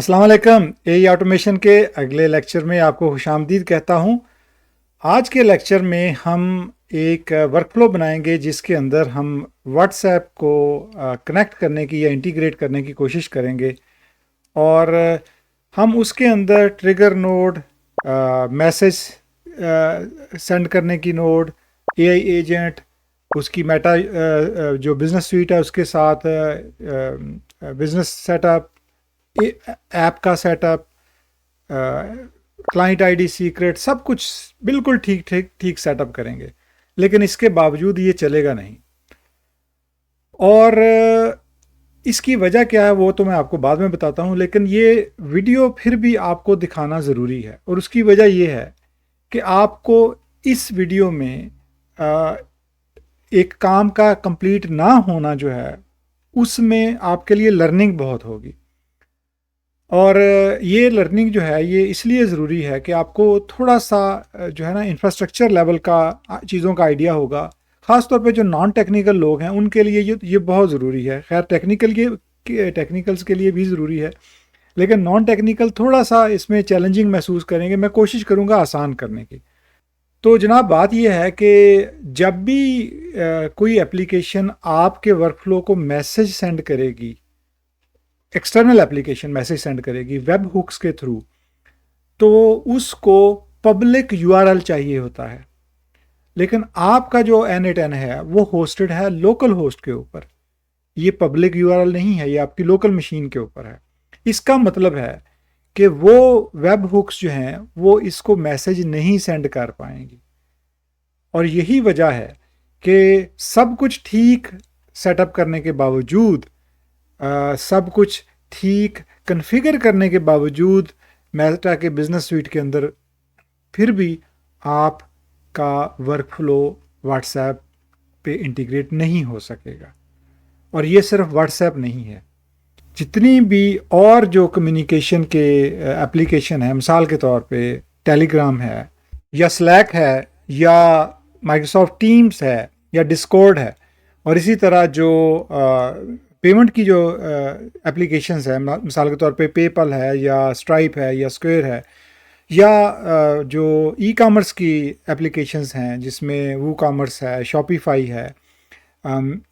अस्सलाम वालेकुम। AI automation के अगले लेक्चर में आपको खुशामदीद कहता हूँ। आज के लेक्चर में हम एक वर्कफ्लो बनाएंगे जिसके अंदर हम व्हाट्सएप को कनेक्ट करने की या इंटीग्रेट करने की कोशिश करेंगे और हम उसके अंदर ट्रिगर नोड, मैसेज सेंड करने की नोड, एआई एजेंट, उसकी मेटा जो बिज़नेस स्वीट है उसके साथ बिज़नेस सेटअप, ऐप का सेटअप, क्लाइंट आईडी सीक्रेट, सब कुछ बिल्कुल ठीक ठीक ठीक सेटअप करेंगे। लेकिन इसके बावजूद ये चलेगा नहीं। और इसकी वजह क्या है वो तो मैं आपको बाद में बताता हूँ, लेकिन ये वीडियो फिर भी आपको दिखाना ज़रूरी है। और उसकी वजह ये है कि आपको इस वीडियो में एक काम का कंप्लीट ना होना जो है उसमें आपके लिए लर्निंग बहुत होगी। और ये लर्निंग जो है ये इसलिए ज़रूरी है कि आपको थोड़ा सा जो है ना इंफ्रास्ट्रक्चर लेवल का चीज़ों का आइडिया होगा। ख़ास तौर पे जो नॉन टेक्निकल लोग हैं उनके लिए ये बहुत ज़रूरी है। खैर टेक्निकल्स के लिए भी ज़रूरी है, लेकिन नॉन टेक्निकल थोड़ा सा इसमें चैलेंजिंग महसूस करेंगे। मैं कोशिश करूँगा आसान करने की। तो जनाब बात यह है कि जब भी कोई एप्लीकेशन आपके वर्कफ्लो को मैसेज सेंड करेगी, एक्सटर्नल एप्लीकेशन मैसेज सेंड करेगी वेब हुक्स के थ्रू, तो उसको पब्लिक यूआरएल चाहिए होता है। लेकिन आपका जो N8N है वो होस्टेड है लोकल होस्ट के ऊपर। ये पब्लिक यूआरएल नहीं है, ये आपकी लोकल मशीन के ऊपर है। इसका मतलब है कि वो वेब हुक्स जो हैं वो इसको मैसेज नहीं सेंड कर पाएंगी। और यही वजह है कि सब कुछ ठीक सेटअप करने के बावजूद, सब कुछ ठीक कन्फिगर करने के बावजूद मेटा के बिजनेस स्वीट के अंदर फिर भी आपका वर्कफ्लो व्हाट्सएप पे इंटीग्रेट नहीं हो सकेगा। और ये सिर्फ व्हाट्सएप नहीं है, जितनी भी और जो कम्युनिकेशन के एप्लीकेशन है, मिसाल के तौर पे टेलीग्राम है या स्लैक है या माइक्रोसॉफ्ट टीम्स है या डिस्कॉर्ड है, और इसी तरह जो पेमेंट की जो एप्लीकेशंस है, मिसाल के तौर पे पेपल है या स्ट्राइप है या स्क्वायर है, या जो ई कामर्स की एप्लीकेशंस हैं जिसमें वो कामर्स है, शॉपिफाई है,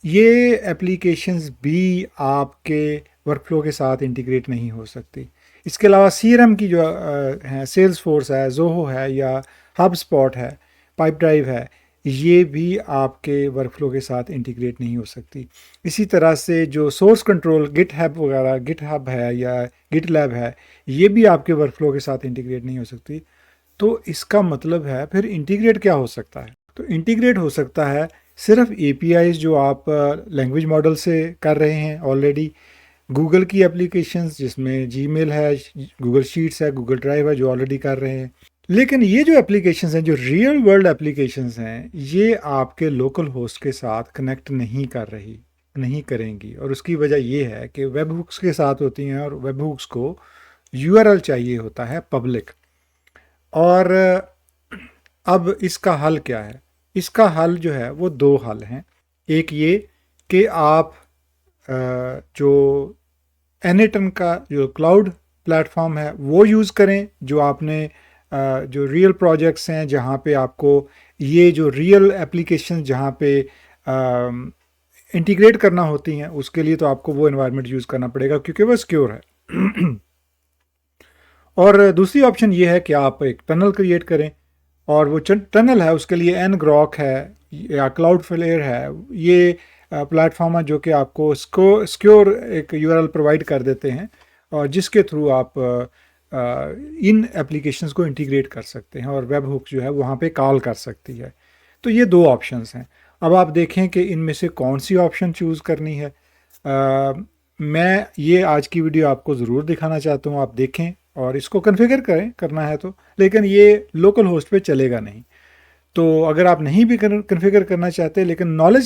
ये एप्लीकेशंस भी आपके वर्कफ्लो के साथ इंटीग्रेट नहीं हो सकती। इसके अलावा CRM की जो है, सेल्स फोर्स है, जोहो है या हब स्पॉट है, पाइप ड्राइव है, ये भी आपके वर्कफ्लो के साथ इंटीग्रेट नहीं हो सकती। इसी तरह से जो सोर्स कंट्रोल गिटहब वगैरह, गिटहब है या गिटलैब है, ये भी आपके वर्कफ्लो के साथ इंटीग्रेट नहीं हो सकती। तो इसका मतलब है फिर इंटीग्रेट क्या हो सकता है? तो इंटीग्रेट हो सकता है सिर्फ APIs जो आप लैंग्वेज मॉडल से कर रहे हैं ऑलरेडी, गूगल की एप्लीकेशंस जिसमें जीमेल है, गूगल शीट्स है, गूगल ड्राइव है, जो ऑलरेडी कर रहे हैं। लेकिन ये जो एप्लीकेशंस हैं, जो रियल वर्ल्ड एप्लीकेशंस हैं, ये आपके लोकल होस्ट के साथ कनेक्ट नहीं करेंगी। और उसकी वजह ये है कि वेब हुक्स के साथ होती हैं और वेब हुक्स को URL चाहिए होता है पब्लिक। और अब इसका हल क्या है? इसका हल जो है वो दो हल हैं। एक ये कि आप जो N8N का जो क्लाउड प्लेटफॉर्म है वो यूज़ करें, जो आपने जो रियल प्रोजेक्ट्स हैं जहाँ पे आपको ये जो रियल एप्लीकेशन जहाँ पे इंटीग्रेट करना होती हैं, उसके लिए तो आपको वो एनवायरनमेंट यूज़ करना पड़ेगा क्योंकि वो सिक्योर है। और दूसरी ऑप्शन ये है कि आप एक टनल क्रिएट करें, और वो टनल है उसके लिए ngrok है या क्लाउडफ्लेयर है, ये प्लेटफॉर्म है जो कि आपको सिक्योर एक URL प्रोवाइड कर देते हैं और जिसके थ्रू आप इन एप्लीकेशंस को इंटीग्रेट कर सकते हैं और वेब हुक जो है वहाँ पे कॉल कर सकती है। तो ये दो ऑप्शंस हैं। अब आप देखें कि इनमें से कौन सी ऑप्शन चूज़ करनी है। मैं ये आज की वीडियो आपको ज़रूर दिखाना चाहता हूँ, आप देखें और इसको कन्फिगर करें करना है तो, लेकिन ये लोकल होस्ट पे चलेगा नहीं। तो अगर आप नहीं भी कन्फिगर करना चाहते, लेकिन नॉलेज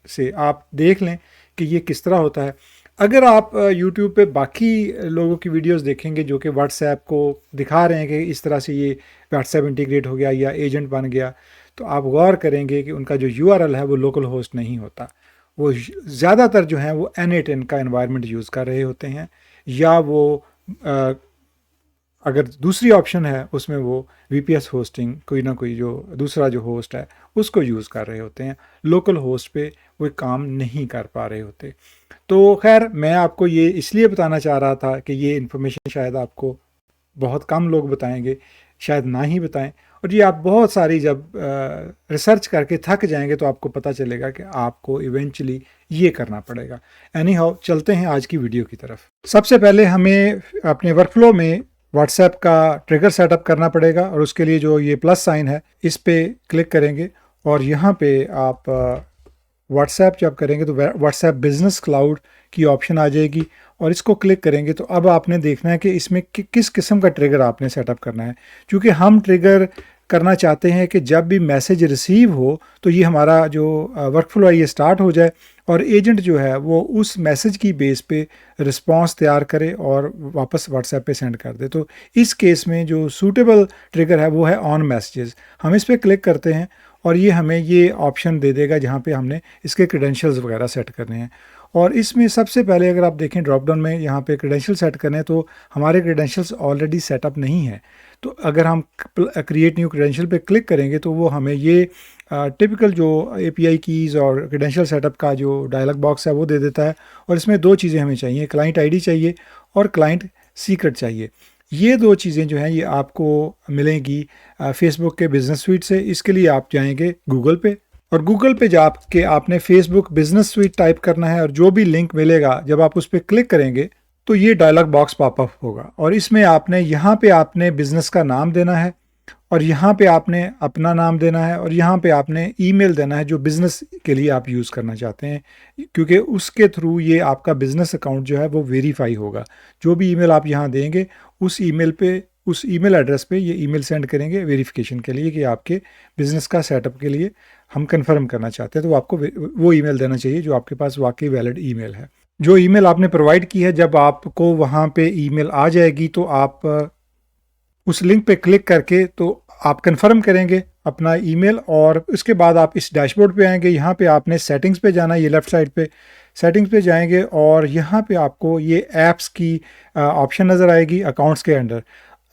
से आप देख लें कि ये किस तरह होता है। अगर आप YouTube पे बाकी लोगों की वीडियोस देखेंगे जो कि व्हाट्सएप को दिखा रहे हैं कि इस तरह से ये व्हाट्सएप इंटीग्रेट हो गया या एजेंट बन गया, तो आप गौर करेंगे कि उनका जो URL है वो लोकल होस्ट नहीं होता। वो ज़्यादातर जो हैं वो N8N का एनवायरनमेंट यूज़ कर रहे होते हैं, या वो अगर दूसरी ऑप्शन है उसमें वो VPS होस्टिंग कोई ना कोई जो दूसरा जो होस्ट है उसको यूज़ कर रहे होते हैं, लोकल होस्ट पे वो काम नहीं कर पा रहे होते। तो खैर मैं आपको ये इसलिए बताना चाह रहा था कि ये इन्फॉर्मेशन शायद आपको बहुत कम लोग बताएंगे, शायद ना ही बताएं, और ये आप बहुत सारी जब रिसर्च करके थक जाएंगे तो आपको पता चलेगा कि आपको इवेंचुअली ये करना पड़ेगा। एनी हाउ चलते हैं आज की वीडियो की तरफ। सबसे पहले हमें अपने वर्कफ्लो में व्हाट्सएप का ट्रिगर सेटअप करना पड़ेगा, और उसके लिए जो ये प्लस साइन है इस पर क्लिक करेंगे और यहाँ पे आप व्हाट्सएप जब करेंगे तो व्हाट्सएप बिजनेस क्लाउड की ऑप्शन आ जाएगी, और इसको क्लिक करेंगे तो अब आपने देखना है कि इसमें किस किस्म का ट्रिगर आपने सेटअप करना है। क्योंकि हम ट्रिगर करना चाहते हैं कि जब भी मैसेज रिसीव हो तो ये हमारा जो वर्कफ्लो है ये स्टार्ट हो जाए, और एजेंट जो है वो उस मैसेज की बेस पे रिस्पांस तैयार करे और वापस व्हाट्सएप पे सेंड कर दे। तो इस केस में जो सूटेबल ट्रिगर है वो है ऑन मैसेजेस। हम इस पर क्लिक करते हैं और ये हमें ये ऑप्शन दे देगा जहाँ पे हमने इसके क्रेडेंशियल्स वगैरह सेट करने हैं। और इसमें सबसे पहले अगर आप देखें ड्रॉप डाउन में यहाँ पे क्रेडेंशियल सेट करने हैं तो हमारे क्रेडेंशियल्स ऑलरेडी सेटअप नहीं है। तो अगर हम क्रिएट न्यू क्रेडेंशियल पे क्लिक करेंगे तो वो हमें ये टिपिकल जो API कीज़ और क्रेडेंशियल सेटअप का जो डायलॉग बॉक्स है वो दे देता है। और इसमें दो चीज़ें हमें चाहिए, क्लाइंट ID चाहिए और क्लाइंट सीक्रेट चाहिए। ये दो चीज़ें जो हैं ये आपको मिलेंगी फेसबुक के बिजनेस स्वीट से। इसके लिए आप जाएंगे गूगल पे, और गूगल पे जाके आपने फेसबुक बिजनेस स्वीट टाइप करना है, और जो भी लिंक मिलेगा जब आप उस पर क्लिक करेंगे तो ये डायलॉग बॉक्स पॉपअप होगा। और इसमें आपने यहाँ पे आपने बिजनेस का नाम देना है, और यहाँ पे आपने अपना नाम देना है, और यहाँ पे आपने ईमेल देना है जो बिज़नेस के लिए आप यूज़ करना चाहते हैं, क्योंकि उसके थ्रू ये आपका बिज़नेस अकाउंट जो है वो वेरीफाई होगा। जो भी ईमेल आप यहाँ देंगे उस ईमेल एड्रेस पे ये ईमेल सेंड करेंगे वेरिफिकेशन के लिए कि आपके बिज़नेस का सेटअप के लिए हम कंफर्म करना चाहते हैं। तो आपको वो ईमेल देना चाहिए जो आपके पास वाकई वैलिड ईमेल है। जो ईमेल आपने प्रोवाइड की है जब आपको वहाँ पे ईमेल आ जाएगी तो आप उस लिंक पे क्लिक करके तो आप कंफर्म करेंगे अपना ईमेल, और उसके बाद आप इस डैशबोर्ड पे आएंगे। यहाँ पे आपने सेटिंग्स पे जाना है, ये लेफ़्ट साइड पे सेटिंग्स पे जाएंगे और यहाँ पे आपको ये ऐप्स की ऑप्शन नज़र आएगी अकाउंट्स के अंडर।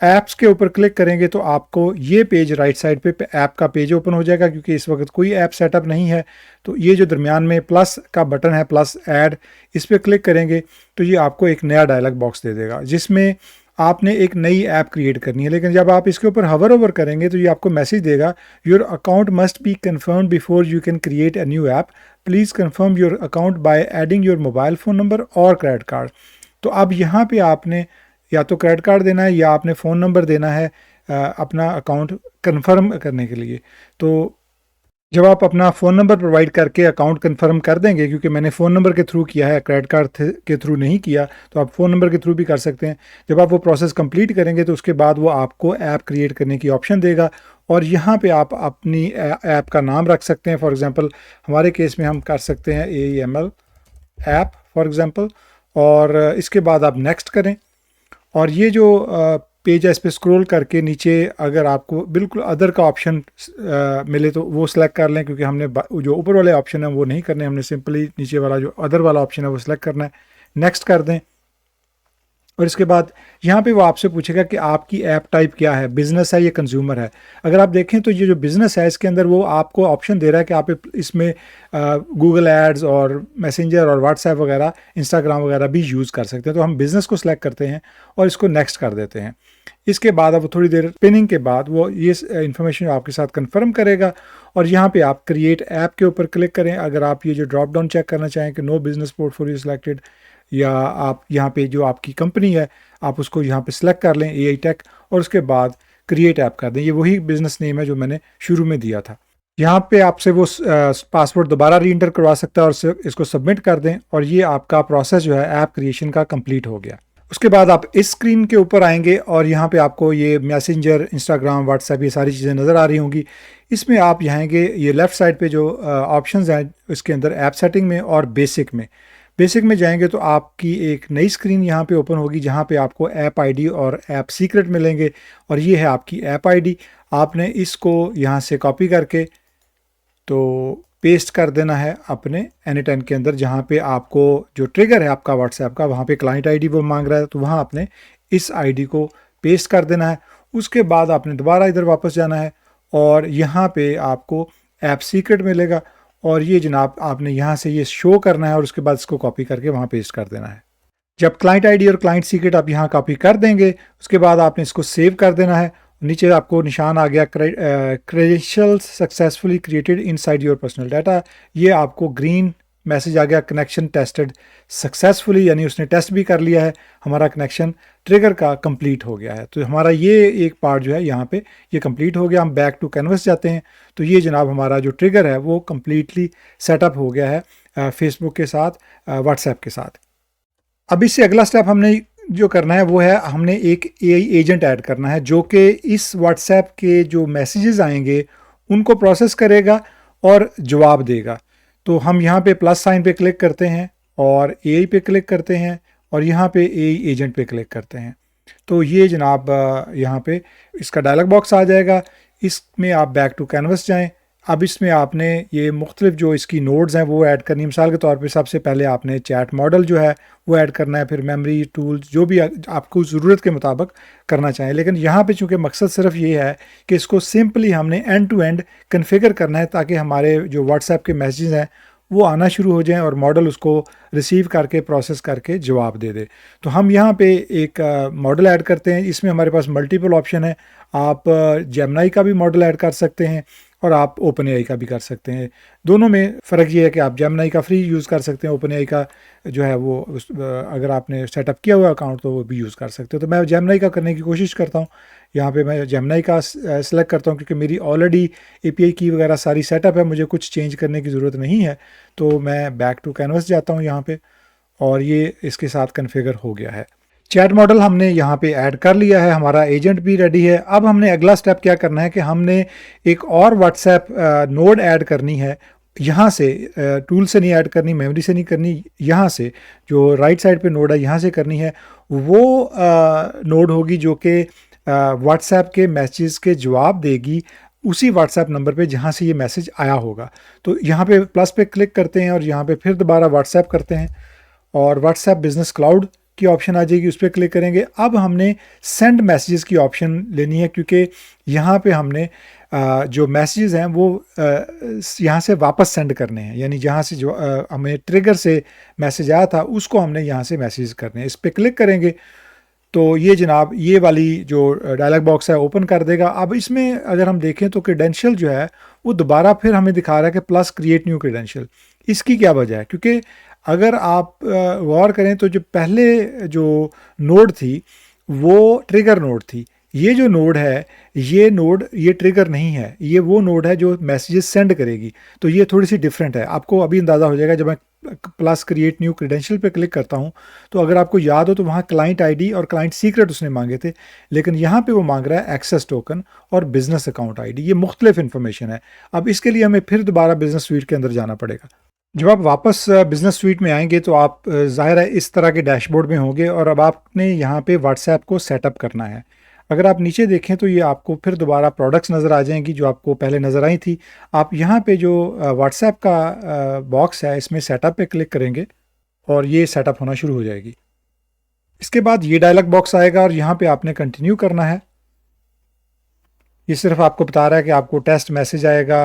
ऐप्स के ऊपर क्लिक करेंगे तो आपको ये पेज राइट साइड पे ऐप का पेज ओपन हो जाएगा, क्योंकि इस वक्त कोई ऐप सेटअप नहीं है। तो ये जो दरमियान में प्लस का बटन है, प्लस ऐड, इस पर क्लिक करेंगे तो ये आपको एक नया डायलॉग बॉक्स दे देगा जिसमें आपने एक नई ऐप क्रिएट करनी है। लेकिन जब आप इसके ऊपर हवर ओवर करेंगे तो ये आपको मैसेज देगा, your account must be confirmed before you can create a new app, please confirm your account by adding your mobile phone number और क्रेडिट कार्ड। तो अब यहाँ पे आपने या तो क्रेडिट कार्ड देना है या आपने फ़ोन नंबर देना है अपना अकाउंट कन्फर्म करने के लिए। तो जब आप अपना फ़ोन नंबर प्रोवाइड करके अकाउंट कंफर्म कर देंगे, क्योंकि मैंने फ़ोन नंबर के थ्रू किया है, क्रेडिट कार्ड के थ्रू नहीं किया, तो आप फ़ोन नंबर के थ्रू भी कर सकते हैं। जब आप वो प्रोसेस कंप्लीट करेंगे तो उसके बाद वो आपको ऐप क्रिएट करने की ऑप्शन देगा, और यहाँ पे आप अपनी ऐप का नाम रख सकते हैं। फॉर एग्ज़ाम्पल हमारे केस में हम कर सकते हैं AEML ऐप फॉर एग्ज़ाम्पल, और इसके बाद आप नेक्स्ट करें। और ये जो पेज है इस पर स्क्रॉल करके नीचे अगर आपको बिल्कुल अदर का ऑप्शन मिले तो वो सिलेक्ट कर लें, क्योंकि हमने जो ऊपर वाले ऑप्शन है वो नहीं करने, हमने सिंपली नीचे वाला जो अदर वाला ऑप्शन है वो सिलेक्ट करना है। नेक्स्ट कर दें, और इसके बाद यहाँ पे वो आपसे पूछेगा कि आपकी ऐप टाइप क्या है, बिज़नेस है या कंज्यूमर है। अगर आप देखें तो ये जो बिज़नेस है इसके अंदर वो आपको ऑप्शन दे रहा है कि आप इसमें गूगल एड्स और मैसेंजर और व्हाट्सएप वगैरह, इंस्टाग्राम वगैरह भी यूज़ कर सकते हैं। तो हम बिज़नेस को सिलेक्ट करते हैं और इसको नेक्स्ट कर देते हैं। इसके बाद अब थोड़ी देर पिनिंग के बाद वो ये इन्फॉर्मेशन आपके साथ कंफर्म करेगा, और यहाँ पे आप क्रिएट ऐप के ऊपर क्लिक करें। अगर आप ये जो ड्रॉप डाउन चेक करना चाहें कि नो बिज़नेस पोर्टफोलियो सिलेक्टेड, या आप यहाँ पे जो आपकी कंपनी है आप उसको यहाँ पे सिलेक्ट कर लें AI टेक, और उसके बाद क्रिएट ऐप कर दें। ये वही बिज़नेस नेम है जो मैंने शुरू में दिया था। यहाँ पे आपसे वो पासवर्ड दोबारा री एंटर करवा सकता है और इसको सबमिट कर दें, और ये आपका प्रोसेस जो है ऐप क्रिएशन का कंप्लीट हो गया। उसके बाद आप इस स्क्रीन के ऊपर आएंगे और यहाँ पे आपको ये मैसेंजर, इंस्टाग्राम, व्हाट्सएप, ये सारी चीज़ें नज़र आ रही होंगी। इसमें आप आएंगे ये लेफ़्ट साइड पे जो ऑप्शंस हैं इसके अंदर ऐप सेटिंग में और बेसिक में जाएंगे तो आपकी एक नई स्क्रीन यहाँ पे ओपन होगी जहाँ पे आपको ऐप ID और ऐप सीक्रेट मिलेंगे, और ये है आपकी ऐप ID। आपने इसको यहाँ से कॉपी करके तो पेस्ट कर देना है अपने Anytime के अंदर, जहाँ पे आपको जो ट्रिगर है आपका व्हाट्सएप का, वहाँ पे क्लाइंट ID वो मांग रहा है, तो वहाँ आपने इस आईडी को पेस्ट कर देना है। उसके बाद आपने दोबारा इधर वापस जाना है और यहाँ पे आपको ऐप सीक्रेट मिलेगा और ये जनाब आपने यहाँ से ये शो करना है और उसके बाद इसको कॉपी करके वहाँ पेस्ट कर देना है। जब क्लाइंट आईडी और क्लाइंट सीक्रेट आप यहाँ कॉपी कर देंगे उसके बाद आपने इसको सेव कर देना है। नीचे आपको निशान आ गया credentials successfully created inside your personal data, ये आपको ग्रीन मैसेज आ गया कनेक्शन टेस्टेड सक्सेसफुली, यानी उसने टेस्ट भी कर लिया है, हमारा कनेक्शन ट्रिगर का कंप्लीट हो गया है। तो हमारा ये एक पार्ट जो है यहाँ पे ये कंप्लीट हो गया। हम बैक टू कैनवस जाते हैं तो ये जनाब हमारा जो ट्रिगर है वो कम्प्लीटली सेटअप हो गया है फेसबुक के साथ, व्हाट्सएप के साथ। अब इससे अगला स्टेप हमने जो करना है वो है हमने एक एआई एजेंट ऐड करना है जो कि इस व्हाट्सएप के जो मैसेजेस आएंगे उनको प्रोसेस करेगा और जवाब देगा। तो हम यहाँ पे प्लस साइन पे क्लिक करते हैं और एआई पे क्लिक करते हैं और यहाँ पे एआई एजेंट पे क्लिक करते हैं। तो ये जनाब यहाँ पे इसका डायलॉग बॉक्स आ जाएगा। इसमें आप बैक टू कैनवस जाएं। अब इसमें आपने ये मुख्तलिफ जो इसकी नोड्स हैं वो ऐड करनी है। मिसाल के तौर पे सबसे पहले आपने चैट मॉडल जो है वो ऐड करना है, फिर मेमोरी टूल्स जो भी आपको ज़रूरत के मुताबिक करना चाहें। लेकिन यहाँ पे चूँकि मकसद सिर्फ ये है कि इसको सिंपली हमने एंड टू एंड कन्फिगर करना है ताकि हमारे जो व्हाट्सएप के मैसेजेस हैं वो आना शुरू हो जाएं और मॉडल उसको रिसीव करके प्रोसेस करके जवाब दे दे। तो हम यहाँ पे एक मॉडल ऐड करते हैं। इसमें हमारे पास मल्टीपल ऑप्शन है। आप जेमिनी का भी मॉडल ऐड कर सकते हैं और आप ओपन एआई का भी कर सकते हैं। दोनों में फ़र्क ये है कि आप जेमिनी का फ्री यूज़ कर सकते हैं, ओपन एआई का जो है वो अगर आपने सेटअप किया हुआ अकाउंट तो वो भी यूज़ कर सकते हो। तो मैं जेमिनी का करने की कोशिश करता हूँ। यहाँ पे मैं जेमिनी का सेलेक्ट करता हूँ क्योंकि मेरी ऑलरेडी एपीआई की वगैरह सारी सेटअप है, मुझे कुछ चेंज करने की ज़रूरत नहीं है। तो मैं बैक टू कैनवस जाता हूँ यहाँ पे और ये इसके साथ कन्फिगर हो गया है। चैट मॉडल हमने यहाँ पे ऐड कर लिया है, हमारा एजेंट भी रेडी है। अब हमने अगला स्टेप क्या करना है कि हमने एक और व्हाट्सएप नोड ऐड करनी है। यहाँ से टूल से नहीं ऐड करनी, मेमोरी से नहीं करनी, यहाँ से जो राइट साइड पे नोड है यहाँ से करनी है। वो नोड होगी जो कि व्हाट्सएप के मैसेज के जवाब देगी उसी व्हाट्सएप नंबर पे जहाँ से ये मैसेज आया होगा। तो यहाँ पे प्लस पे क्लिक करते हैं और यहाँ पे फिर दोबारा व्हाट्सएप करते हैं और व्हाट्सएप बिजनेस क्लाउड की ऑप्शन आ जाएगी, उस पर क्लिक करेंगे। अब हमने सेंड मैसेजेस की ऑप्शन लेनी है क्योंकि यहाँ पे हमने जो मैसेजेस हैं वो यहाँ से वापस सेंड करने हैं, यानी जहाँ से जो हमें ट्रिगर से मैसेज आया था उसको हमने यहाँ से मैसेज करने हैं। इस पर क्लिक करेंगे तो ये जनाब ये वाली जो डायलॉग बॉक्स है ओपन कर देगा। अब इसमें अगर हम देखें तो क्रेडेंशियल जो है वो दोबारा फिर हमें दिखा रहा है कि प्लस क्रिएट न्यू क्रेडेंशियल। इसकी क्या वजह है? क्योंकि अगर आप गौर करें तो जो पहले जो नोड थी वो ट्रिगर नोड थी। ये जो नोड है ये ट्रिगर नहीं है, ये वो नोड है जो मैसेजेस सेंड करेगी। तो ये थोड़ी सी डिफरेंट है, आपको अभी अंदाज़ा हो जाएगा। जब मैं प्लस क्रिएट न्यू क्रेडेंशियल पे क्लिक करता हूँ तो अगर आपको याद हो तो वहाँ क्लाइंट आईडी और क्लाइंट सीक्रेट उसने मांगे थे, लेकिन यहाँ पे वो मांग रहा है एक्सेस टोकन और बिजनेस अकाउंट आईडी। ये मुख्तलिफ इन्फॉर्मेशन है। अब इसके लिए हमें फिर दोबारा बिजनेस स्वीट के अंदर जाना पड़ेगा। जब आप वापस बिजनेस स्वीट में आएंगे तो आप ज़ाहिर है इस तरह के डैशबोर्ड में होंगे और अब आपने यहाँ पे व्हाट्सएप को सेटअप करना है। अगर आप नीचे देखें तो ये आपको फिर दोबारा प्रोडक्ट्स नज़र आ जाएंगी जो आपको पहले नज़र आई थी। आप यहाँ पे जो व्हाट्सएप का बॉक्स है इसमें सेटअप पे क्लिक करेंगे और ये सेटअप होना शुरू हो जाएगी। इसके बाद ये डायलॉग बॉक्स आएगा और यहाँ पे आपने कंटिन्यू करना है। ये सिर्फ आपको बता रहा है कि आपको टेस्ट मैसेज आएगा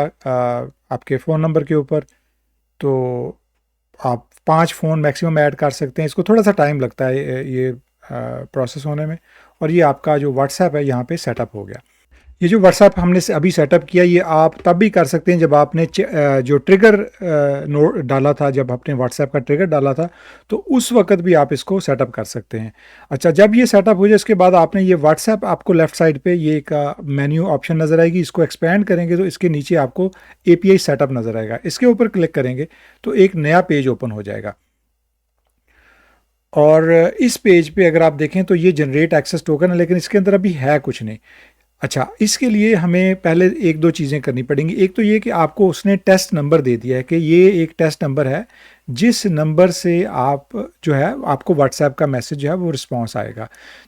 आपके फ़ोन नंबर के ऊपर। तो आप 5 फ़ोन मैक्सिमम ऐड कर सकते हैं। इसको थोड़ा सा टाइम लगता है ये प्रोसेस होने में। और ये आपका जो व्हाट्सएप है यहाँ पे सेटअप हो गया। ये जो व्हाट्सएप हमने अभी सेटअप किया ये आप तब भी कर सकते हैं जब आपने जो ट्रिगर नोड डाला था, जब आपने व्हाट्सएप का ट्रिगर डाला था तो उस वक्त भी आप इसको सेटअप कर सकते हैं। अच्छा, जब ये सेटअप हो जाए इसके बाद आपने ये व्हाट्सएप आपको लेफ़्ट साइड पे ये एक मेन्यू ऑप्शन नज़र आएगी। इसको एक्सपेंड करेंगे तो इसके नीचे आपको API सेटअप नज़र आएगा। इसके ऊपर क्लिक करेंगे तो एक नया पेज ओपन हो जाएगा और इस पेज पे अगर आप देखें तो ये जनरेट एक्सेस टोकन है, लेकिन इसके अंदर अभी है कुछ नहीं। अच्छा, इसके लिए हमें पहले 1-2 चीज़ें करनी पड़ेंगी। एक तो ये कि आपको उसने टेस्ट नंबर दे दिया है कि ये एक टेस्ट नंबर है जिस नंबर से आप जो है आपको व्हाट्सएप का मैसेज जो है वो रिस्पॉन्स आएगा।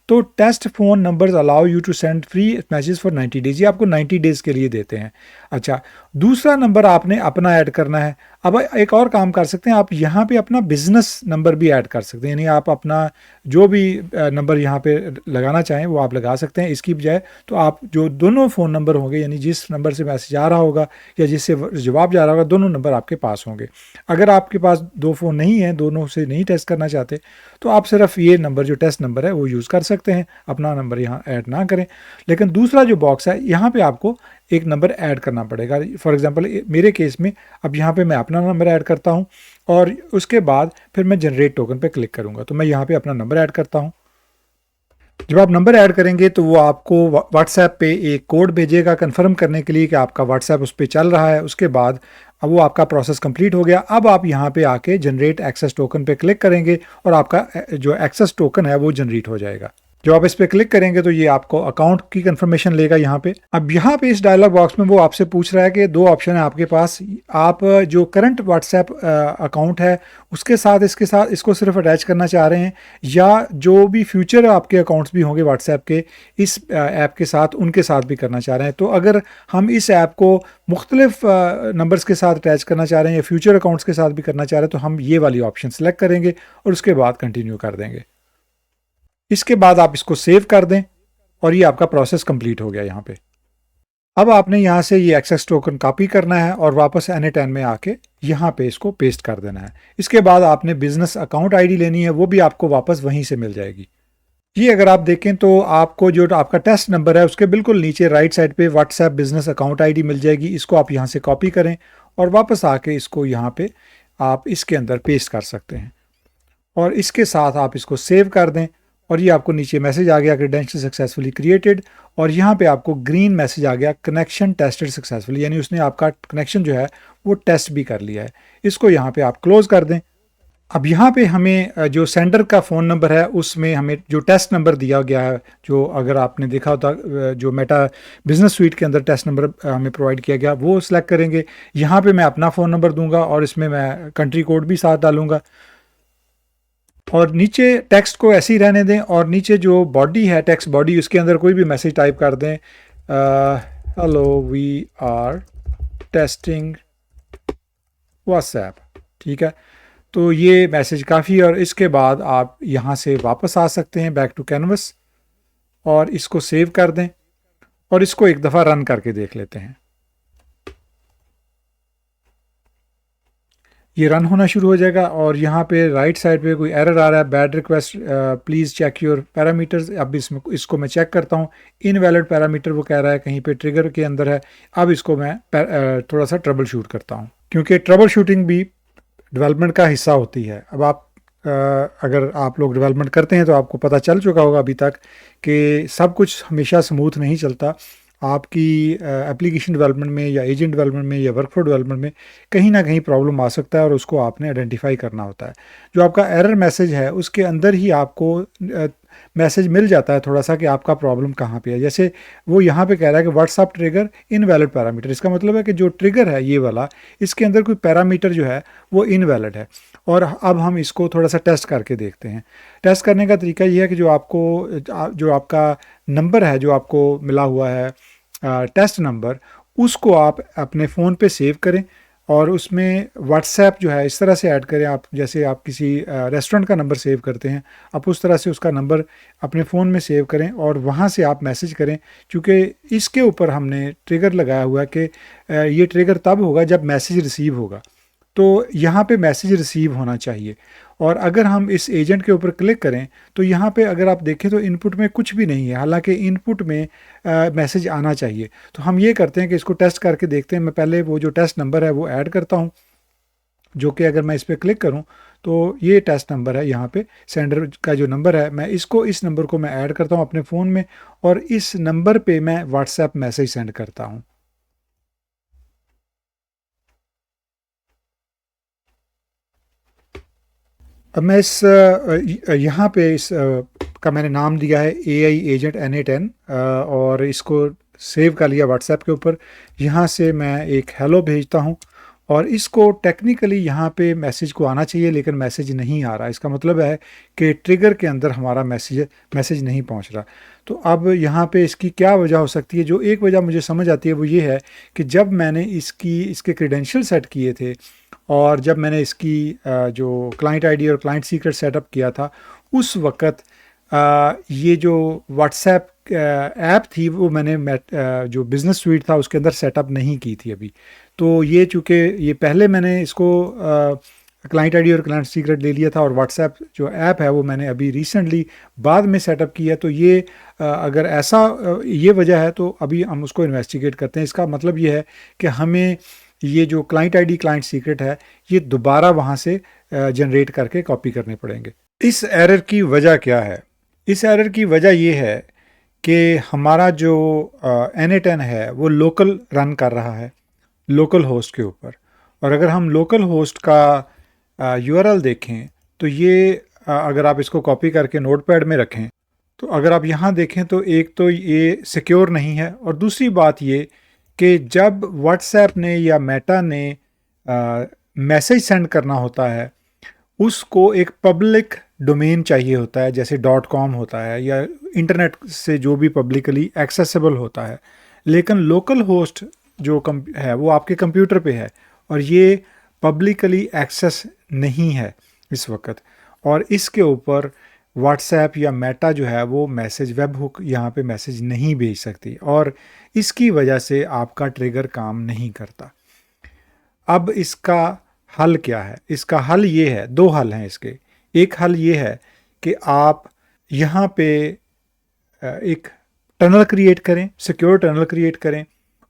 तो test phone numbers allow you to send free message for 90 days, ये आपको 90 डेज़ के लिए देते हैं। अच्छा, दूसरा नंबर आपने अपना ऐड करना है। अब एक और काम कर सकते हैं, आप यहाँ पे अपना बिजनेस नंबर भी ऐड कर सकते हैं, यानी आप अपना जो भी नंबर यहाँ पे लगाना चाहें वो आप लगा सकते हैं। इसकी बजाय तो आप जो दोनों फ़ोन नंबर होंगे, यानी जिस नंबर से मैसेज आ रहा होगा या जिससे जवाब जा रहा होगा, दोनों नंबर आपके पास होंगे। अगर आपके पास दो फ़ोन नहीं है, दोनों से नहीं टेस्ट करना चाहते, तो आप सिर्फ ये नंबर जो टेस्ट नंबर है वो यूज़ कर सकते हैं, अपना नंबर यहाँ ऐड ना करें। लेकिन दूसरा जो बॉक्स है यहाँ पे आपको एक नंबर ऐड करना पड़ेगा। फॉर एग्जांपल मेरे केस में अब यहाँ पे मैं अपना नंबर ऐड करता हूँ और उसके बाद फिर मैं जनरेट टोकन पे क्लिक करूँगा। तो मैं यहाँ पे अपना नंबर ऐड करता हूँ। जब आप नंबर ऐड करेंगे तो वो आपको व्हाट्सएप पे एक कोड भेजेगा कन्फर्म करने के लिए कि आपका व्हाट्सएप उस पर चल रहा है। उसके बाद अब वो आपका प्रोसेस कंप्लीट हो गया। अब आप यहाँ पे आके जनरेट एक्सेस टोकन पे क्लिक करेंगे और आपका जो एक्सेस टोकन है वो जनरेट हो जाएगा। जब आप इस पर क्लिक करेंगे तो ये आपको अकाउंट की कंफर्मेशन लेगा यहाँ पे। अब यहाँ पे इस डायलॉग बॉक्स में वो आपसे पूछ रहा है कि दो ऑप्शन है आपके पास। आप जो करंट व्हाट्सएप अकाउंट है उसके साथ इसको सिर्फ अटैच करना चाह रहे हैं, या जो भी फ्यूचर आपके अकाउंट्स भी होंगे व्हाट्सएप के इस ऐप के साथ उनके साथ भी करना चाह रहे हैं। तो अगर हम इस ऐप को मुख्तलिफ नंबर्स के साथ अटैच करना चाह रहे हैं या फ्यूचर अकाउंट्स के साथ भी करना चाह रहे हैं, तो हम ये वाली ऑप्शन सेलेक्ट करेंगे और उसके बाद कंटिन्यू कर देंगे। इसके बाद आप इसको सेव कर दें और ये आपका प्रोसेस कंप्लीट हो गया यहाँ पे। अब आपने यहाँ से ये एक्सेस टोकन कॉपी करना है और वापस N10 में आके यहाँ पे इसको पेस्ट कर देना है। इसके बाद आपने बिजनेस अकाउंट आईडी लेनी है, वो भी आपको वापस वहीं से मिल जाएगी। ये अगर आप देखें तो आपको जो आपका टेस्ट नंबर है उसके बिल्कुल नीचे राइट साइड पे व्हाट्सएप बिजनेस अकाउंट आईडी मिल जाएगी। इसको आप यहाँ से कॉपी करें और वापस आके इसको यहाँ पे आप इसके अंदर पेस्ट कर सकते हैं और इसके साथ आप इसको सेव कर दें। और ये आपको नीचे मैसेज आ गया क्रेडेंशियल सक्सेसफुली क्रिएटेड, और यहाँ पे आपको ग्रीन मैसेज आ गया कनेक्शन टेस्टेड सक्सेसफुली, यानी उसने आपका कनेक्शन जो है वो टेस्ट भी कर लिया है। इसको यहाँ पे आप क्लोज कर दें। अब यहाँ पे हमें जो सेंडर का फ़ोन नंबर है उसमें हमें जो टेस्ट नंबर दिया गया है, जो अगर आपने देखा होता जो मेटा बिजनेस स्वीट के अंदर टेस्ट नंबर हमें प्रोवाइड किया गया वो सिलेक्ट करेंगे। यहाँ पे मैं अपना फ़ोन नंबर दूंगा और इसमें मैं कंट्री कोड भी साथ डालूंगा और नीचे टेक्स्ट को ऐसे ही रहने दें और नीचे जो बॉडी है टेक्स्ट बॉडी उसके अंदर कोई भी मैसेज टाइप कर दें, hello we are testing WhatsApp. ठीक है, तो ये मैसेज काफ़ी है। और इसके बाद आप यहाँ से वापस आ सकते हैं बैक टू कैनवस और इसको सेव कर दें और इसको एक दफ़ा रन करके देख लेते हैं। ये रन होना शुरू हो जाएगा और यहाँ पे राइट साइड पे कोई एरर आ रहा है, bad request please check your parameters. अब इसको मैं चेक करता हूँ, इनवैलिड पैरामीटर वो कह रहा है कहीं पे ट्रिगर के अंदर है। अब इसको मैं थोड़ा सा ट्रबल शूट करता हूँ, क्योंकि ट्रबल शूटिंग भी डेवलपमेंट का हिस्सा होती है। अब आप अगर आप लोग डेवलपमेंट करते हैं तो आपको पता चल चुका होगा अभी तक कि सब कुछ हमेशा स्मूथ नहीं चलता। आपकी एप्लीकेशन डेवलपमेंट में या एजेंट डेवलपमेंट में या वर्कफ्लो डेवलपमेंट में कहीं ना कहीं प्रॉब्लम आ सकता है और उसको आपने आइडेंटिफाई करना होता है। जो आपका एरर मैसेज है उसके अंदर ही आपको मैसेज मिल जाता है थोड़ा सा कि आपका प्रॉब्लम कहाँ पे है। जैसे वो यहाँ पे कह रहा है कि व्हाट्सअप ट्रिगर इनवैलिड पैरामीटर, इसका मतलब है कि जो ट्रिगर है ये वाला इसके अंदर कोई पैरामीटर जो है वो इनवैलिड है। और अब हम इसको थोड़ा सा टेस्ट करके देखते हैं। टेस्ट करने का तरीका ये है कि जो आपका नंबर है जो आपको मिला हुआ है टेस्ट नंबर, उसको आप अपने फ़ोन पे सेव करें और उसमें व्हाट्सएप जो है इस तरह से ऐड करें। आप जैसे आप किसी रेस्टोरेंट का नंबर सेव करते हैं, आप उस तरह से उसका नंबर अपने फ़ोन में सेव करें और वहाँ से आप मैसेज करें, क्योंकि इसके ऊपर हमने ट्रिगर लगाया हुआ है कि ये ट्रिगर तब होगा जब मैसेज रिसीव होगा। तो यहाँ पे मैसेज रिसीव होना चाहिए। और अगर हम इस एजेंट के ऊपर क्लिक करें तो यहाँ पे अगर आप देखें तो इनपुट में कुछ भी नहीं है, हालांकि इनपुट में मैसेज आना चाहिए। तो हम ये करते हैं कि इसको टेस्ट करके देखते हैं। मैं पहले वो जो टेस्ट नंबर है वो ऐड करता हूँ, जो कि अगर मैं इस पर क्लिक करूँ तो ये टेस्ट नंबर है। यहाँ पे सेंडर का जो नंबर है, मैं इस नंबर को मैं ऐड करता हूँ अपने फ़ोन में और इस नंबर पर मैं व्हाट्सएप मैसेज सेंड करता हूँ। अब मैं यहाँ पे का मैंने नाम दिया है AI एजेंट N10 और इसको सेव कर लिया व्हाट्सएप के ऊपर। यहाँ से मैं एक हेलो भेजता हूँ और इसको टेक्निकली यहाँ पे मैसेज को आना चाहिए, लेकिन मैसेज नहीं आ रहा। इसका मतलब है कि ट्रिगर के अंदर हमारा मैसेज नहीं पहुँच रहा। तो अब यहाँ पे इसकी क्या वजह हो सकती है? जो एक वजह मुझे समझ आती है वो ये है कि जब मैंने इसके क्रेडेंशियल सेट किए थे और जब मैंने इसकी जो क्लाइंट आईडी और क्लाइंट सीक्रेट सेटअप किया था, उस वक़्त ये जो व्हाट्सएप ऐप थी वो मैंने जो बिज़नेस स्वीट था उसके अंदर सेटअप नहीं की थी अभी। तो ये चूँकि ये पहले मैंने इसको क्लाइंट आईडी और क्लाइंट सीक्रेट ले लिया था, और व्हाट्सएप जो ऐप है वो मैंने अभी रिसेंटली बाद में सेटअप किया है। तो ये अगर ऐसा ये वजह है तो अभी हम उसको इन्वेस्टिगेट करते हैं। इसका मतलब ये है कि हमें ये जो क्लाइंट आईडी क्लाइंट सीक्रेट है ये दोबारा वहाँ से जनरेट करके कॉपी करने पड़ेंगे। इस एरर की वजह क्या है? इस एरर की वजह ये है कि हमारा जो N8N है वो लोकल रन कर रहा है, लोकल होस्ट के ऊपर। और अगर हम लोकल होस्ट का URL देखें तो ये अगर आप इसको कॉपी करके नोटपैड में रखें तो अगर आप यहाँ देखें तो एक तो ये सिक्योर नहीं है, और दूसरी बात ये कि जब व्हाट्सएप ने या मेटा ने मैसेज सेंड करना होता है उसको एक पब्लिक डोमेन चाहिए होता है, जैसे .com होता है या इंटरनेट से जो भी पब्लिकली एक्सेसिबल होता है। लेकिन लोकल होस्ट जो है वो आपके कंप्यूटर पे है और ये पब्लिकली एक्सेस नहीं है इस वक्त, और इसके ऊपर व्हाट्सएप या मेटा जो है वो मैसेज वेब हुक यहाँ पे मैसेज नहीं भेज सकती, और इसकी वजह से आपका ट्रिगर काम नहीं करता। अब इसका हल क्या है? इसका हल ये है, दो हल हैं इसके। एक हल ये है कि आप यहाँ पे एक टनल क्रिएट करें, सिक्योर टनल क्रिएट करें,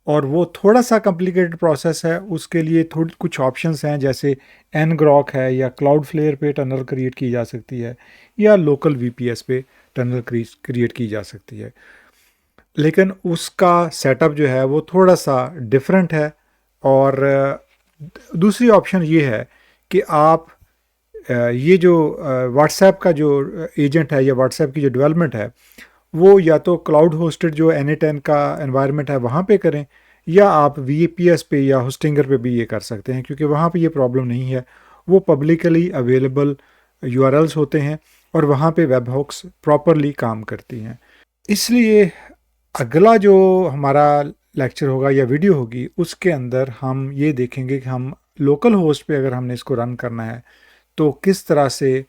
और वो थोड़ा सा कॉम्प्लिकेटेड प्रोसेस है। उसके लिए थोड़ी कुछ ऑप्शंस हैं, जैसे ngrok है या Cloudflare पे टनल क्रिएट की जा सकती है या लोकल VPS पे टनल क्रिएट की जा सकती है। लेकिन उसका सेटअप जो है वो थोड़ा सा डिफरेंट है। और दूसरी ऑप्शन ये है कि आप ये जो व्हाट्सएप का जो एजेंट है या व्हाट्सएप की जो डेवलपमेंट है वो या तो क्लाउड होस्टेड जो N8N का एनवायरनमेंट है वहाँ पे करें, या आप VPS पे या होस्टिंगर पे भी ये कर सकते हैं, क्योंकि वहाँ पे ये प्रॉब्लम नहीं है। वो पब्लिकली अवेलेबल URLs होते हैं और वहाँ पे वेब हुक्स प्रॉपरली काम करती हैं। इसलिए अगला जो हमारा लेक्चर होगा या वीडियो होगी उसके अंदर हम ये देखेंगे कि हम लोकल होस्ट पे अगर हमने इसको रन करना है तो किस तरह से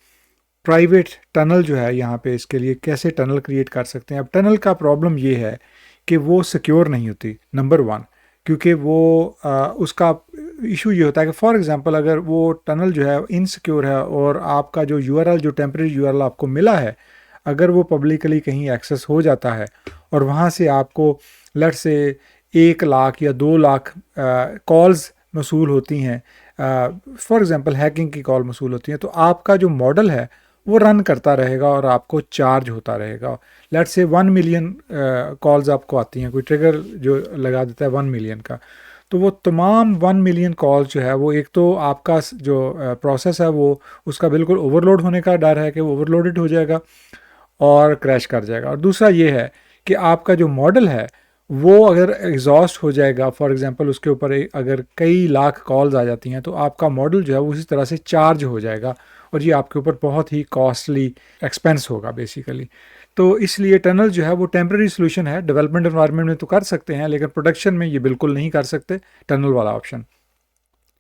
प्राइवेट टनल जो है यहाँ पे इसके लिए कैसे टनल क्रिएट कर सकते हैं। अब टनल का प्रॉब्लम ये है कि वो सिक्योर नहीं होती, नंबर 1, क्योंकि वो उसका इशू ये होता है कि फॉर एग्जांपल अगर वो टनल जो है इनसिक्योर है और आपका जो URL जो टेम्परेरी URL आपको मिला है अगर वो पब्लिकली कहीं एक्सेस हो जाता है और वहाँ से आपको लेट से 1 लाख या 2 लाख कॉल्स मसूल होती हैं, फॉर एग्जांपल हैकिंग की कॉल मसूल होती हैं, तो आपका जो मॉडल है वो रन करता रहेगा और आपको चार्ज होता रहेगा। लेट से 1 मिलियन कॉल्स आपको आती हैं, कोई ट्रिगर जो लगा देता है 1 मिलियन का, तो वो तमाम 1 मिलियन कॉल्स जो है वो एक तो आपका जो प्रोसेस है वो उसका बिल्कुल ओवरलोड होने का डर है कि वो ओवरलोडेड हो जाएगा और क्रैश कर जाएगा। और दूसरा ये है कि आपका जो मॉडल है वो अगर एग्जॉस्ट हो जाएगा, फॉर एग्जांपल उसके ऊपर अगर कई लाख कॉल्स आ जाती हैं तो आपका मॉडल जो है वो उसी तरह से चार्ज हो जाएगा और ये आपके ऊपर बहुत ही कॉस्टली एक्सपेंस होगा बेसिकली। तो इसलिए टनल जो है वो टेम्प्रेरी सोल्यूशन है, डेवलपमेंट एनवायरनमेंट में तो कर सकते हैं लेकिन प्रोडक्शन में ये बिल्कुल नहीं कर सकते टनल वाला ऑप्शन।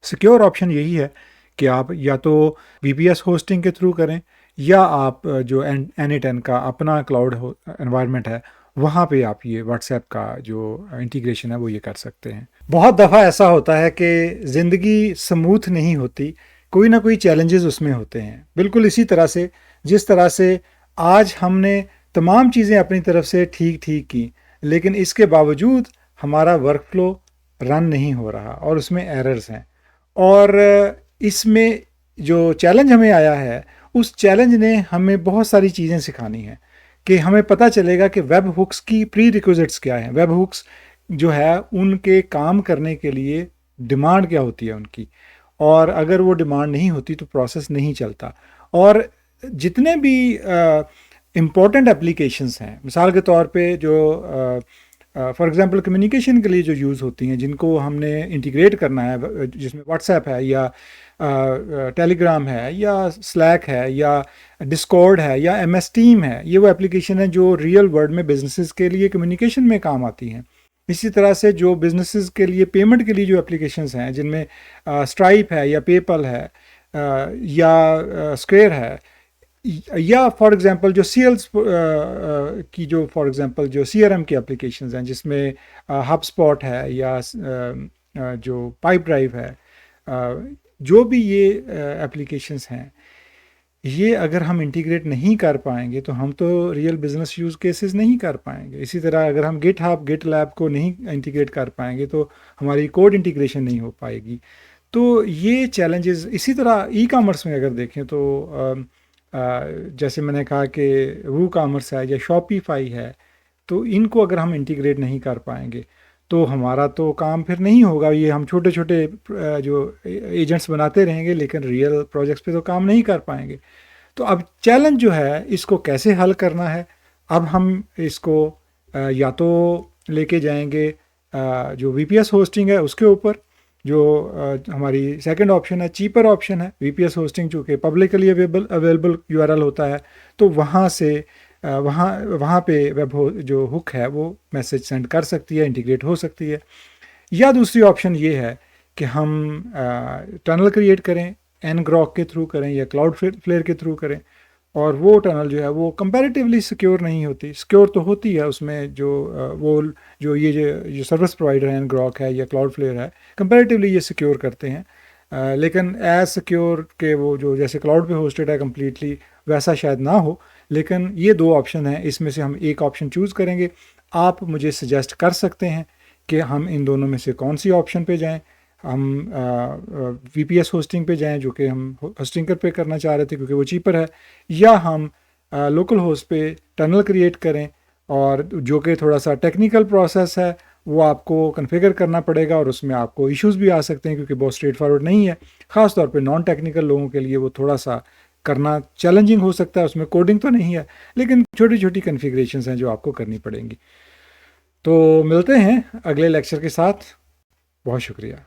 सिक्योर ऑप्शन यही है कि आप या तो VPS होस्टिंग के थ्रू करें या आप जो N8N का अपना क्लाउड एनवायरनमेंट है वहाँ पे आप ये व्हाट्सएप का जो इंटीग्रेशन है वो ये कर सकते हैं। बहुत दफ़ा ऐसा होता है कि ज़िंदगी स्मूथ नहीं होती, कोई ना कोई चैलेंजेस उसमें होते हैं। बिल्कुल इसी तरह से जिस तरह से आज हमने तमाम चीज़ें अपनी तरफ से ठीक ठीक की लेकिन इसके बावजूद हमारा वर्क फ्लो रन नहीं हो रहा और उसमें एरर्स हैं, और इसमें जो चैलेंज हमें आया है उस चैलेंज ने हमें बहुत सारी चीज़ें सिखानी हैं कि हमें पता चलेगा कि वेब हुक्स की प्री रिक्विजिट्स क्या हैं, वेब हुक्स जो है उनके काम करने के लिए डिमांड क्या होती है उनकी, और अगर वो डिमांड नहीं होती तो प्रोसेस नहीं चलता। और जितने भी इम्पोर्टेंट एप्लीकेशंस हैं, मिसाल के तौर पे जो फॉर एग्जांपल कम्युनिकेशन के लिए जो यूज़ होती हैं, जिनको हमने इंटीग्रेट करना है, जिसमें व्हाट्सएप है या टेलीग्राम है या स्लैक है या डिस्कॉर्ड है या MS टीम है, ये वो एप्लीकेशन है जो रियल वर्ल्ड में बिजनेसेस के लिए कम्युनिकेशन में काम आती हैं। इसी तरह से जो बिजनेसेस के लिए पेमेंट के लिए जो एप्लीकेशंस हैं, जिनमें स्ट्राइप है या पेपल है या स्क्वेयर है, या फॉर एग्जांपल जो सेल्स की जो फॉर एग्जांपल जो CRM की एप्लीकेशंस हैं, जिसमें HubSpot है या जो पाइप ड्राइव है, जो भी ये एप्लीकेशंस हैं, ये अगर हम इंटीग्रेट नहीं कर पाएंगे तो हम तो रियल बिजनेस यूज़ केसेस नहीं कर पाएंगे। इसी तरह अगर हम GitLab को नहीं इंटीग्रेट कर पाएंगे तो हमारी कोड इंटीग्रेशन नहीं हो पाएगी। तो ये चैलेंजेस, इसी तरह ई-कॉमर्स में अगर देखें तो जैसे मैंने कहा कि WooCommerce है या Shopify है, तो इनको अगर हम इंटीग्रेट नहीं कर पाएंगे तो हमारा तो काम फिर नहीं होगा। ये हम छोटे छोटे जो एजेंट्स बनाते रहेंगे लेकिन रियल प्रोजेक्ट्स पे तो काम नहीं कर पाएंगे। तो अब चैलेंज जो है, इसको कैसे हल करना है। अब हम इसको या तो लेके जाएंगे जो VPS होस्टिंग है उसके ऊपर, जो हमारी सेकंड ऑप्शन है, चीपर ऑप्शन है VPS होस्टिंग, जो कि पब्लिकली अवेलेबल URL होता है, तो वहाँ से वहाँ पे वेब जो हुक है वो मैसेज सेंड कर सकती है, इंटीग्रेट हो सकती है। या दूसरी ऑप्शन ये है कि हम टनल क्रिएट करें, ngrok के थ्रू करें या Cloudflare के थ्रू करें, और वो टनल जो है वो कंपैरेटिवली सिक्योर नहीं होती। सिक्योर तो होती है उसमें, वो जो ये जो सर्विस प्रोवाइडर है ngrok है या Cloudflare है, कंपैरेटिवली ये सिक्योर करते हैं, लेकिन एज सिक्योर के वो जो जैसे क्लाउड पे होस्टेड है कम्प्लीटली, वैसा शायद ना हो। लेकिन ये दो ऑप्शन हैं, इसमें से हम एक ऑप्शन चूज़ करेंगे। आप मुझे सजेस्ट कर सकते हैं कि हम इन दोनों में से कौन सी ऑप्शन पे जाएं। हम VPS होस्टिंग पे जाएं, जो कि हम होस्टिंगर पे करना चाह रहे थे क्योंकि वो चीपर है, या हम लोकल होस्ट पे टनल क्रिएट करें, और जो कि थोड़ा सा टेक्निकल प्रोसेस है, वो आपको कन्फिगर करना पड़ेगा और उसमें आपको इश्यूज़ भी आ सकते हैं क्योंकि बहुत स्ट्रेट फॉरवर्ड नहीं है। ख़ास तौर पे नॉन टेक्निकल लोगों के लिए वो थोड़ा सा करना चैलेंजिंग हो सकता है। उसमें कोडिंग तो नहीं है लेकिन छोटी छोटी कन्फिग्रेशंस हैं जो आपको करनी पड़ेंगी। तो मिलते हैं अगले लेक्चर के साथ। बहुत शुक्रिया।